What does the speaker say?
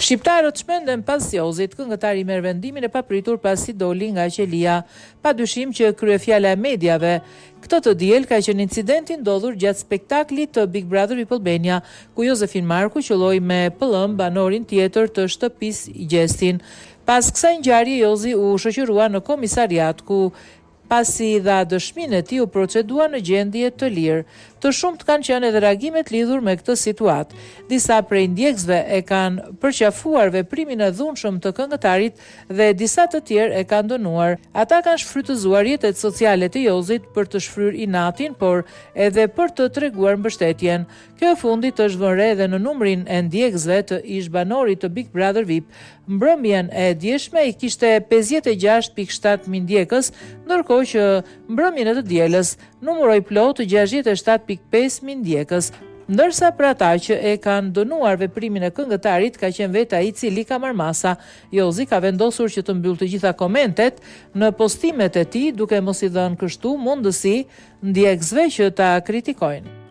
Shqiptarët shpenden pas Jozit, këngëtari merr vendimin e papritur pasi doli nga qelia. Padyshim që kryefjala e mediave. Këtë të diel ka qenë incidenti ndodhur gjatë spektaklit të Big Brother People Albania, ku Jozefin Marku qelloi me pëllëm banorin tjetër të shtëpisë i Gjestin. Pas kësaj ngjarje Jozi u shoqërua në komisariat, ku pasi dha dëshminë e tij u procedua në gjendje të lirë. Të shumt kanë qenë edhe reagimet lidhur me këtë situatë. Disa prej ndjekësve e kanë përqafuar veprimin e dhunshëm të këngëtarit dhe disa të tjerë e kanë dënuar. Ata kanë shfrytëzuar rrjetet sociale të Jozit për të shfryrë inatin, por edhe për të treguar mbështetjen. Kjo e fundit është vënë re edhe në numrin e ndjekësve të ish banorit të Big Brother VIP. Mbrëmjen e djeshme i kishte 56.7 mijë ndjekës, ndërkohë që mbrëmjen e të dielës numëroi plot 67.5 mijë ndjekës. Ndërsa për ata që e kanë dënuar veprimin e këngëtarit ka qenë vetë ai i cili ka marrë masa. Jozi ka vendosur që të mbyllë të gjitha komentet në postimet e tij, duke mos i dhënë kështu mundësi ndjekësve që ta kritikojnë.